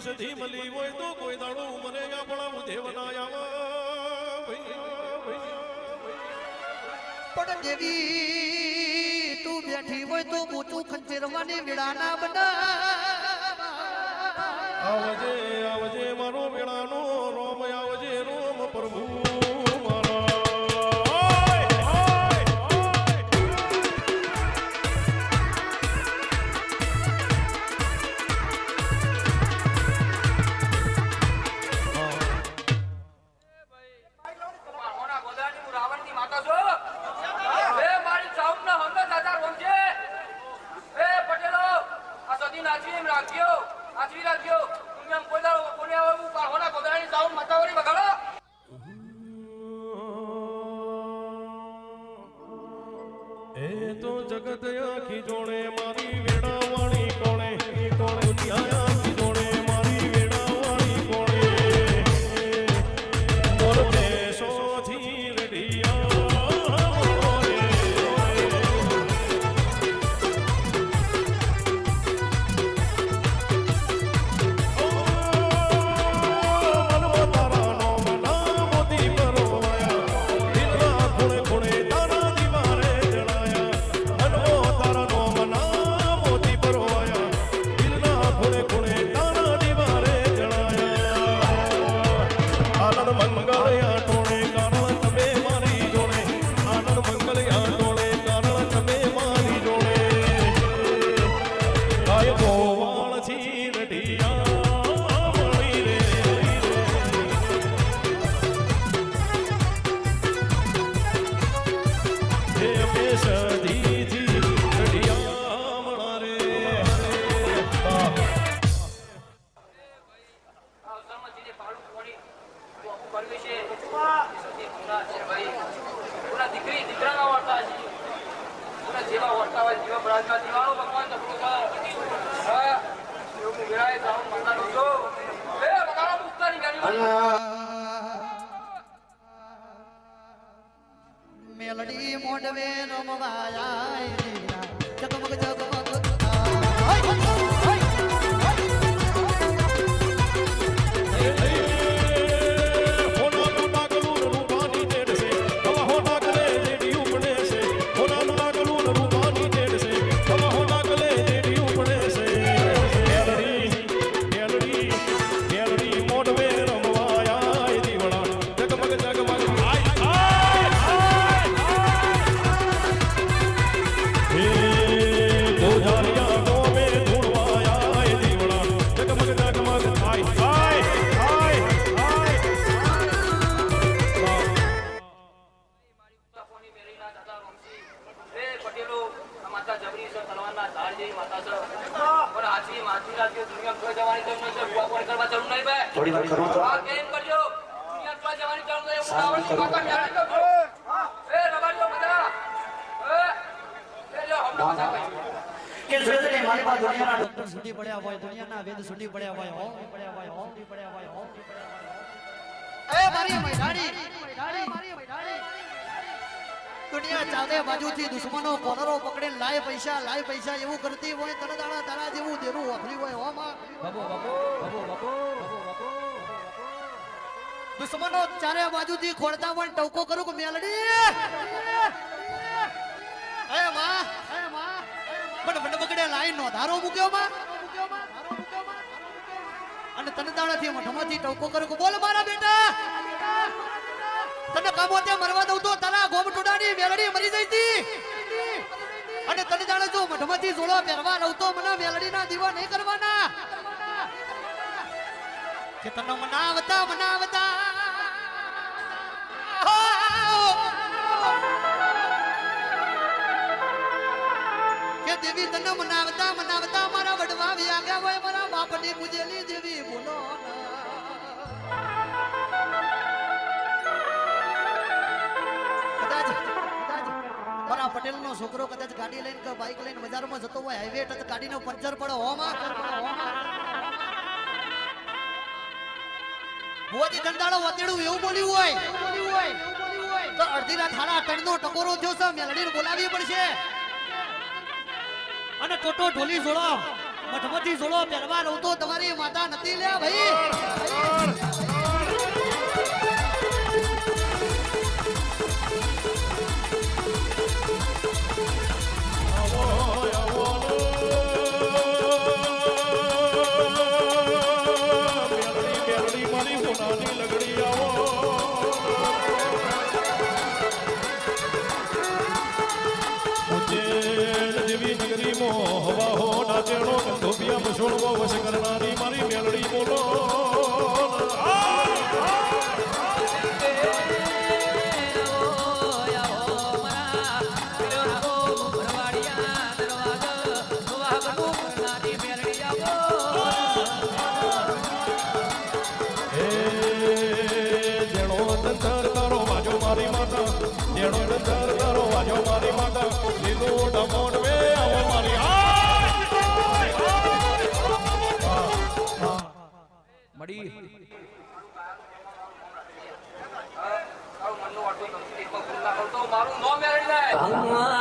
સધી મળી હોય તો કોઈ દાડો મને આપણા દેવ ના આવે પણ દેવી તું બેઠી હોય તો મોટું ખંચેરવાની વેળાના બના આવજે આવજે મારો વેળાનો રોમ આવજે રોમ પ્રભુ એ તો જગત આખી જોડે મારી વેડાવાણી કોણે દુનિયા આખી જોડે મારી વેડાવાણી કોણે મોર દેશોથી મેલડી મોડવે રમવાયા જગમગ જગમગ થોડી વાર કરું તો કેમ કરજો દુનિયા પર જવાની જરૂર નહીં ઉડાવણી માતા યાર તો એ રબાડો બધા એ લો હમ માતા કે જોડે મારી પાસે દુનિયાના ડોક્ટર સુડી પડ્યા હોય દુનિયાના વેદ સુડી પડ્યા હોય હો પડ્યા હોય હો પડ્યા હોય હો એ મારી મૈડાડી દુનિયા ચારે બાજુથી દુશ્મનો કોલરો પકડીને લાય પૈસા એવું કરતી હોય તને દાડા તારા જેવું દેરું વાપરી હોય હો માં બાબો દુશ્મનો ચારે બાજુથી ખોળતા હોય ટવકો કરું કે મેલડી એ માં મને પકડે લાઈન નો ધારો મૂક્યો માં અને તને દાડાથી મઠમાંથી ટવકો કરું કે બોલ મારા બેટા તને કામોતે મરવા દઉં તો તારા ગોમ ટોડાની મેલડી મરી જઈતી અને તને જાણે જો મઠમાંથી જોડો પહેરવા લઉં તો મને મેલડીના દીવા નહીં કરવાના કે તને મનાવતા કે દેવી તને મનાવતા મારા વડવા વ્યાગ્યા હોય મારા બાપની પૂજેલી દેવી બોલો મારા પટેલ નો છોકરો કદાચ ગાડી લઈને કે બાઈક લઈને બજારમાં જતો હોય હાઈવે ટચ ગાડીનો પંચર પડો હોમાં ભુવાજી ધંધાળો વતેડું એવું બોલ્યું હોય તો અડધી રાત 8:30 નો ટકોરો થયો છે મેલડીને બોલાવવી પડશે અને ટોટો ઢોલી જોડો મઠમાંથી જોડો પહેરવા રહું તો તમારી માતા નથી લે ભાઈ મેલડી મારી સોનાની લગડી આવો જેવી નગરી મો હવા હો નાચેણો ધોપિયા મસોળવો વશ કરનારી મારી મેલડી બોલો જેણો ધંધર તારો વાજો મારી માતા જેણો ધંધર તારો વાજો મારી માતા લીધો ડમોડ વે આવો મારી મળી તારું મનનું વાટું નથી એક વખત ના કરતો મારું નો મેળવી જાય